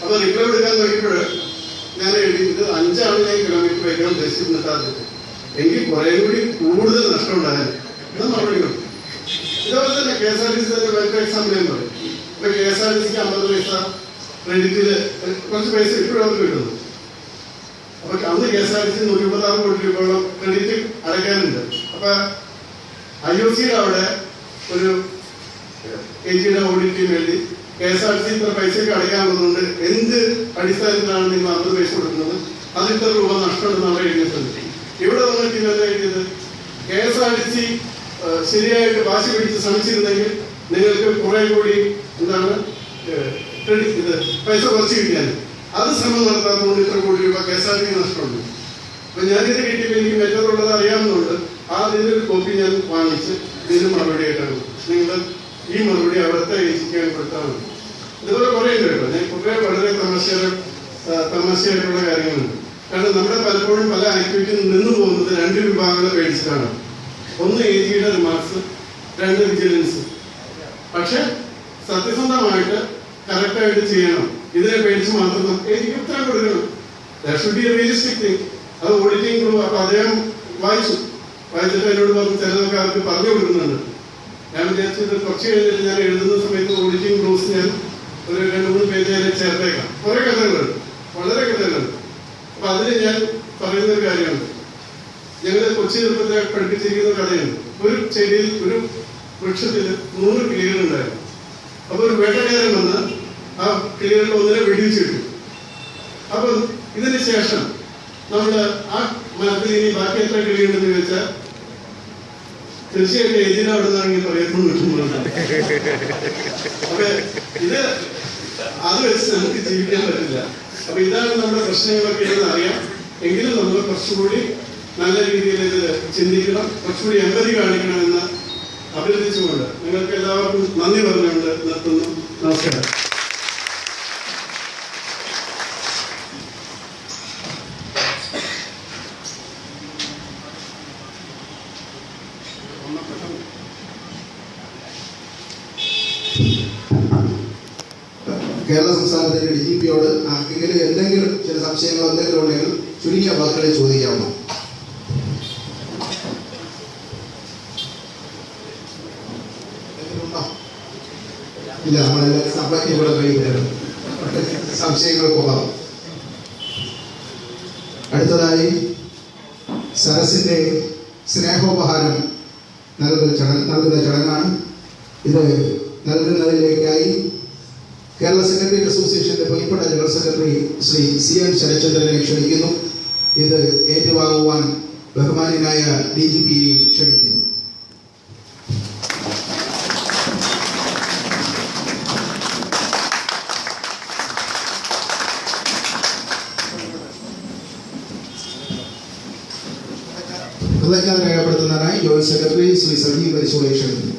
അപ്പൊ റിപ്ലൈ കൊടുക്കാൻ നോക്കിയപ്പോൾ ഞാൻ എഴുതിയത് 5 ഞാൻ കിലോമീറ്റർ വയ്ക്കാൻ ഉദ്ദേശിച്ചിരുന്ന ടാർഗറ്റ്. എനിക്ക് കുറെ കൂടി കൂടുതൽ നഷ്ടം ഉണ്ടായിരുന്നു എന്ന് മറുപടി കൊടുത്തു. ഇതേപോലെ തന്നെ KSRTC വേറെ എക്സാമ്പിൾ ഞാൻ പറയും. ഇപ്പൊ KSRTCക്ക് 50 പൈസ ക്രെഡിറ്റില് കുറച്ച് പൈസ ഇപ്പോഴും അവർക്ക് കിട്ടുന്നു. അപ്പൊ അന്ന് KSRTC 136 കോടി രൂപയോളം ക്രെഡിറ്റ് അടയ്ക്കാനുണ്ട്. അപ്പൊ IOCയുടെ അവിടെ ഒരു AGയുടെ ഓഡിറ്റ് ടീം എഴുതി KSRTC ഇത്ര പൈസയ്ക്ക് അടയ്ക്കാനുള്ളതുകൊണ്ട് എന്ത് അടിസ്ഥാനത്തിലാണ് നിങ്ങൾ 50 പൈസ കൊടുക്കുന്നത്, അത് ഇത്ര രൂപ നഷ്ടമുണ്ടെന്ന് അവിടെ എഴുതിയിട്ടുണ്ട്. ഇവിടെ വന്നിട്ട് ഇവരെ എഴുതിയത് KSRTC ശരിയായിട്ട് വാശി പിടിച്ച് ശ്രമിച്ചിരുന്നെങ്കിൽ നിങ്ങൾക്ക് കുറെ കൂടി എന്താണ് ഇത് പൈസ കുറച്ച് കിട്ടിയാൽ, അത് ശ്രമം നടത്താത്തതുകൊണ്ട് ഇത്ര കോടി രൂപ KSRTC നഷ്ടമുണ്ട്. അപ്പൊ ഞാനിത് കിട്ടിയപ്പോൾ എനിക്ക് മെച്ചതുള്ളത് അറിയാവുന്നതുകൊണ്ട് ആ ഇതിന്റെ ഒരു കോപ്പി ഞാൻ വാങ്ങിച്ച് ഇതിന് മറുപടി ആയിട്ടാണ് നിങ്ങൾ ഈ മറുപടി അവിടുത്തെ AGക്ക് കൊടുത്താൽ മതി. ഇതുപോലെ കുറെ ഉണ്ട് കേട്ടോ. ഞാൻ കുറെ വളരെ തമാശയായിട്ടുള്ള കാര്യങ്ങളുണ്ട്. കാരണം നമ്മുടെ പലപ്പോഴും പല ആക്ടിവിറ്റിയിൽ നിന്നു പോകുന്നത് 2 വിഭാഗങ്ങളെ പേടിച്ചിട്ടാണ്. ഒന്ന് AGയുടെ റിമാർക്സ്, 2 വിജിലൻസ്. പക്ഷെ സത്യസന്ധമായിട്ട് കറക്റ്റായിട്ട് ചെയ്യണം. ഇതിനെ പേടിച്ച് മാത്രം AGക്ക് ഉത്തരം കൊടുക്കണം. Realistic thing. അത് ഓഡിറ്റിംഗ് ഗ്രൂപ്പ്. അപ്പൊ അദ്ദേഹം വായിച്ചിട്ട് എന്നോട് പറഞ്ഞ് ചിലതൊക്കെ അവർക്ക് പറഞ്ഞു കൊടുക്കുന്നുണ്ട്. ഞാൻ വിചാരിച്ചത് കുറച്ച് കഴിഞ്ഞിട്ട് ഞാൻ എഴുതുന്ന സമയത്ത് ഓഡിറ്റിംഗ് ഗ്രൂപ്പ്സ് ഞാൻ ഒരു 2-3 പേജ് ചേർത്തേക്കാം. കുറെ കഥകളുണ്ട്, വളരെ കഥകളുണ്ട്. അപ്പൊ അതിൽ ഞാൻ പറയുന്നൊരു കാര്യമുണ്ട്. ഞങ്ങൾ കൊച്ചി ചെറുപ്പത്തെ പഠിപ്പിച്ചിരിക്കുന്ന കഥയുണ്ട്. ഒരു ചെടിയിൽ ഒരു വൃക്ഷത്തിൽ 100 കിളികളുണ്ടായിരുന്നു. അപ്പൊ ഒരു വേട്ടക്കാരൻ വന്ന് ആ കിളികളിൽ ഒന്നിനെ വെടിവെച്ചിട്ടു. അപ്പൊ ഇതിന് ശേഷം നമ്മള് ആ മരത്തിൽ ഇനി ബാക്കി എത്ര കിളിയുണ്ടെന്ന് ചോദിച്ചാൽ തീർച്ചയായിട്ടും എതിരെ അവിടെ നിന്നാണെങ്കിൽ പറയപ്പെടുന്നു കിട്ടുന്നുണ്ട്. അപ്പൊ ഇത് അത് വെച്ച് നമുക്ക് ജീവിക്കാൻ പറ്റില്ല. അപ്പൊ ഇതാണ് നമ്മുടെ പ്രശ്നങ്ങളൊക്കെ എന്ന് അറിയാം. എങ്കിലും നമ്മൾ കുറച്ചുകൂടി നല്ല രീതിയിൽ ഇത് ചിന്തിക്കണം, കുറച്ചുകൂടി എമ്പതി കാണിക്കണമെന്ന് അഭ്യർത്ഥിച്ചുകൊണ്ട് നിങ്ങൾക്ക് എല്ലാവർക്കും നന്ദി പറഞ്ഞുകൊണ്ട് നിർത്തുന്നു. നമസ്കാരം. കേരള സംസ്ഥാനത്തിന്റെ DGPയോട് ആർക്കെങ്കിലും എന്തെങ്കിലും ചില സംശയങ്ങളോ എന്തെങ്കിലും ഉണ്ടെങ്കിൽ ചുരുങ്ങിയ വാക്കുകളെ ചോദിക്കാമോ? ഇല്ല, നമ്മളെല്ലാവരും സഭയ്ക്ക് ഇവിടെ കഴിയുന്നത് സംശയങ്ങൾ പോകാം. അടുത്തതായി സരസിന്റെ സ്നേഹോപഹാരം നൽകുന്ന ചടങ്ങാണ്. ഇത് നൽകുന്നതിലേക്കായി കേരള സെക്രട്ടേറിയറ്റ് അസോസിയേഷന്റെ ബഹുമാനപ്പെട്ട ജനറൽ സെക്രട്ടറി ശ്രീ CN ശരത്ചന്ദ്രനെ ക്ഷണിക്കുന്നു. ഇത് ഏറ്റുവാങ്ങുവാൻ ബഹുമാന്യനായ DGPയെയും ക്ഷണിക്കുന്നു. കൃതജ്ഞത രേഖപ്പെടുത്തുന്നതിനായി ജോയിന്റ് സെക്രട്ടറി ശ്രീ സജീവ് പരിശോധന ക്ഷണിക്കുന്നു.